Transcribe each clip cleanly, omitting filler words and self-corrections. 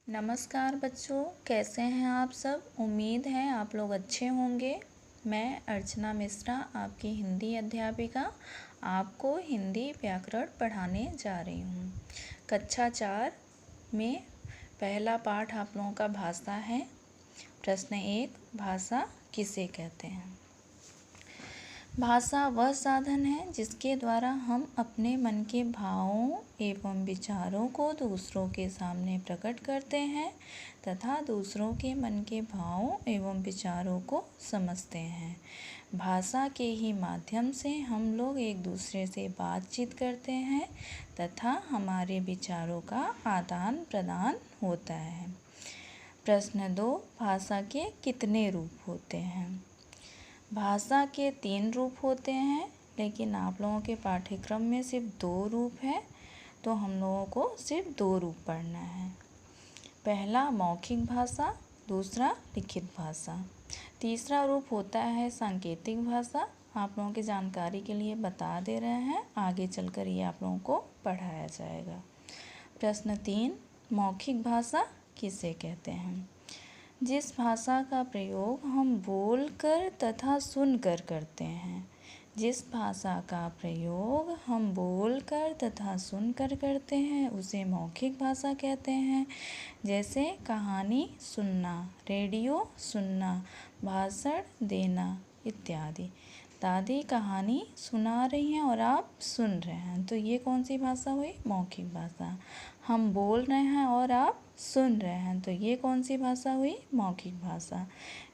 नमस्कार बच्चों, कैसे हैं आप सब। उम्मीद है आप लोग अच्छे होंगे। मैं अर्चना मिश्रा, आपकी हिंदी अध्यापिका, आपको हिंदी व्याकरण पढ़ाने जा रही हूँ। कक्षा 4 में पहला पाठ आप लोगों का भाषा है। प्रश्न 1, भाषा किसे कहते हैं। भाषा वह साधन है जिसके द्वारा हम अपने मन के भावों एवं विचारों को दूसरों के सामने प्रकट करते हैं तथा दूसरों के मन के भावों एवं विचारों को समझते हैं। भाषा के ही माध्यम से हम लोग एक दूसरे से बातचीत करते हैं तथा हमारे विचारों का आदान प्रदान होता है। प्रश्न 2, भाषा के कितने रूप होते हैं। भाषा के 3 रूप होते हैं, लेकिन आप लोगों के पाठ्यक्रम में सिर्फ 2 रूप है, तो हम लोगों को सिर्फ 2 रूप पढ़ना है। पहला मौखिक भाषा, दूसरा लिखित भाषा। तीसरा रूप होता है सांकेतिक भाषा। आप लोगों की जानकारी के लिए बता दे रहे हैं, आगे चलकर ये आप लोगों को पढ़ाया जाएगा। प्रश्न 3, मौखिक भाषा किसे कहते हैं। जिस भाषा का प्रयोग हम बोलकर तथा सुनकर करते हैं। जिस भाषा का प्रयोग हम बोलकर तथा सुनकर करते हैं उसे मौखिक भाषा कहते हैं। जैसे कहानी सुनना, रेडियो सुनना, भाषण देना इत्यादि। दादी कहानी सुना रही हैं और आप सुन रहे हैं, तो ये कौन सी भाषा हुई, मौखिक भाषा। हम बोल रहे हैं और आप सुन रहे हैं, तो ये कौन सी भाषा हुई, मौखिक भाषा।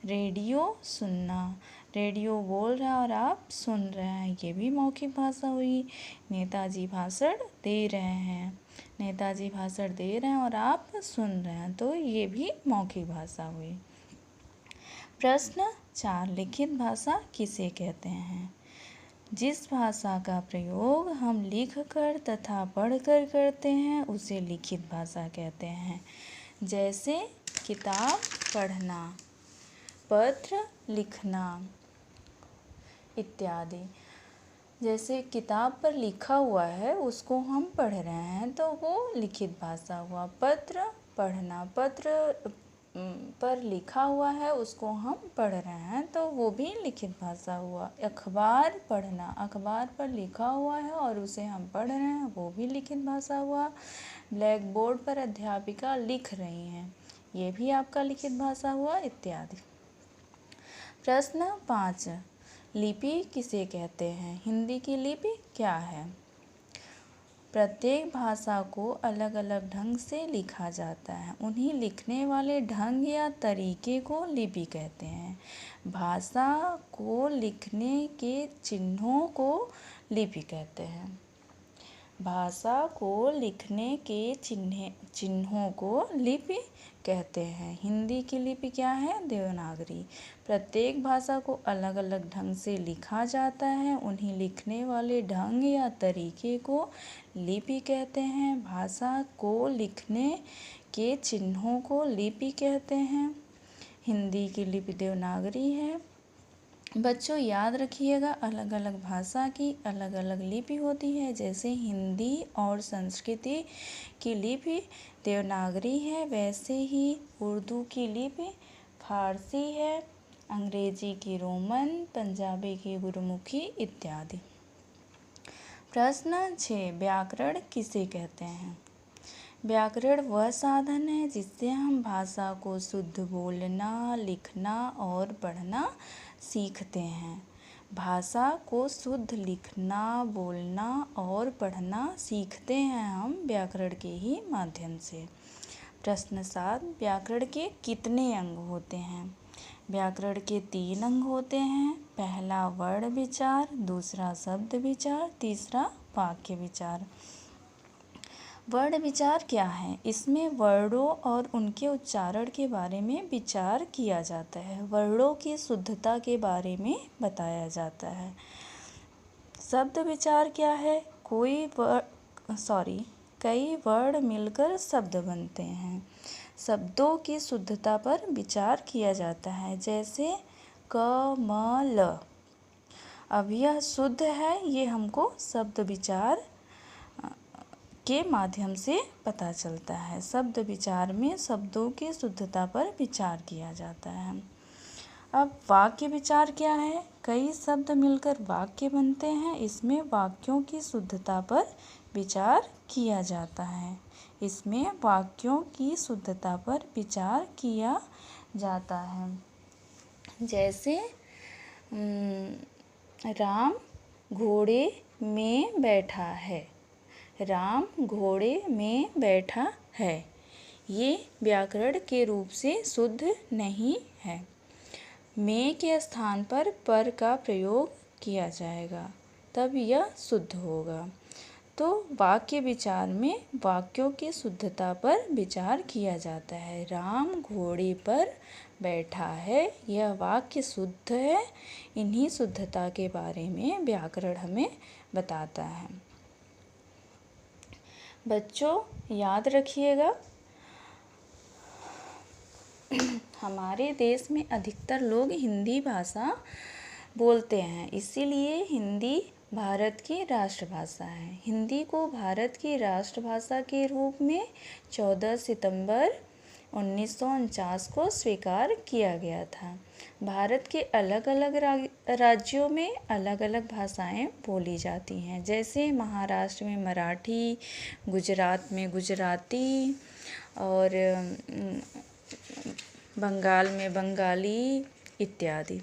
रेडियो सुनना, रेडियो बोल रहा है और आप सुन रहे हैं, ये भी मौखिक भाषा हुई। नेताजी भाषण दे रहे हैं, नेताजी भाषण दे रहे हैं और आप सुन रहे हैं, तो ये भी मौखिक भाषा हुई। प्रश्न 4, लिखित भाषा किसे कहते हैं। जिस भाषा का प्रयोग हम लिखकर तथा पढ़कर करते हैं उसे लिखित भाषा कहते हैं। जैसे किताब पढ़ना, पत्र लिखना इत्यादि। जैसे किताब पर लिखा हुआ है उसको हम पढ़ रहे हैं तो वो लिखित भाषा हुआ। पत्र पढ़ना, पत्र पर लिखा हुआ है उसको हम पढ़ रहे हैं तो वो भी लिखित भाषा हुआ। अखबार पढ़ना, अखबार पर लिखा हुआ है और उसे हम पढ़ रहे हैं, वो भी लिखित भाषा हुआ। ब्लैक बोर्ड पर अध्यापिका लिख रही हैं, ये भी आपका लिखित भाषा हुआ इत्यादि। प्रश्न 5, लिपि किसे कहते हैं। हिंदी की लिपि क्या है। प्रत्येक भाषा को अलग अलग ढंग से लिखा जाता है, उन्हीं लिखने वाले ढंग या तरीके को लिपि कहते हैं। भाषा को लिखने के चिन्हों को लिपि कहते हैं। भाषा को लिखने के चिन्हों को लिपि कहते हैं। हिंदी की लिपि क्या है, देवनागरी। प्रत्येक भाषा को अलग अलग ढंग से लिखा जाता है, उन्हीं लिखने वाले ढंग या तरीके को लिपि कहते हैं। भाषा को लिखने के चिन्हों को लिपि कहते हैं। हिंदी की लिपि देवनागरी है। बच्चों याद रखिएगा, अलग अलग भाषा की अलग अलग लिपि होती है। जैसे हिंदी और संस्कृति की लिपि देवनागरी है, वैसे ही उर्दू की लिपि फारसी है, अंग्रेजी की रोमन, पंजाबी की गुरमुखी इत्यादि। प्रश्न 6, व्याकरण किसे कहते हैं। व्याकरण वह साधन है जिससे हम भाषा को शुद्ध बोलना, लिखना और पढ़ना सीखते हैं। भाषा को शुद्ध लिखना, बोलना और पढ़ना सीखते हैं हम व्याकरण के ही माध्यम से। प्रश्न 7, व्याकरण के कितने अंग होते हैं। व्याकरण के 3 अंग होते हैं। पहला वर्ण विचार, दूसरा शब्द विचार, तीसरा वाक्य विचार। वर्ण विचार क्या है। इसमें वर्णों और उनके उच्चारण के बारे में विचार किया जाता है। वर्णों की शुद्धता के बारे में बताया जाता है। शब्द विचार क्या है, कई वर्ण मिलकर शब्द बनते हैं। शब्दों की शुद्धता पर विचार किया जाता है। जैसे कमल, अब यह शुद्ध है, ये हमको शब्द विचार के माध्यम से पता चलता है। शब्द विचार में शब्दों की शुद्धता पर विचार किया जाता है। अब वाक्य विचार क्या है? कई शब्द मिलकर वाक्य बनते हैं। इसमें वाक्यों की शुद्धता पर विचार किया जाता है। इसमें वाक्यों की शुद्धता पर विचार किया जाता है। जैसे राम घोड़े में बैठा है। राम घोड़े में बैठा है। ये व्याकरण के रूप से शुद्ध नहीं है। में के स्थान पर का प्रयोग किया जाएगा, तब यह शुद्ध होगा। तो वाक्य विचार में वाक्यों की शुद्धता पर विचार किया जाता है। राम घोड़े पर बैठा है, यह वाक्य शुद्ध है। इन्हीं शुद्धता के बारे में व्याकरण हमें बताता है। बच्चों, याद रखिएगा, हमारे देश में अधिकतर लोग हिंदी भाषा बोलते हैं, इसीलिए हिंदी भारत की राष्ट्रभाषा है। हिंदी को भारत की राष्ट्रभाषा के रूप में 14 सितंबर 1949 को स्वीकार किया गया था। भारत के अलग अलग राज्यों में अलग अलग भाषाएं बोली जाती हैं। जैसे महाराष्ट्र में मराठी, गुजरात में गुजराती और बंगाल में बंगाली इत्यादि।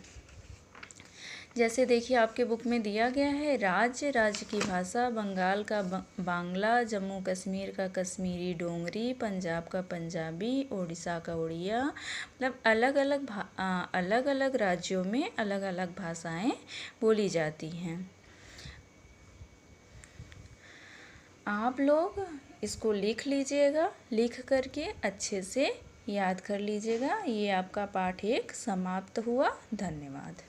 जैसे देखिए आपके बुक में दिया गया है, राज्य की भाषा बंगाल का बांग्ला, जम्मू कश्मीर का कश्मीरी डोंगरी, पंजाब का पंजाबी, उड़ीसा का उड़िया। मतलब अलग अलग राज्यों में अलग अलग भाषाएं बोली जाती हैं। आप लोग इसको लिख लीजिएगा, लिख करके अच्छे से याद कर लीजिएगा। ये आपका पाठ 1 समाप्त हुआ। धन्यवाद।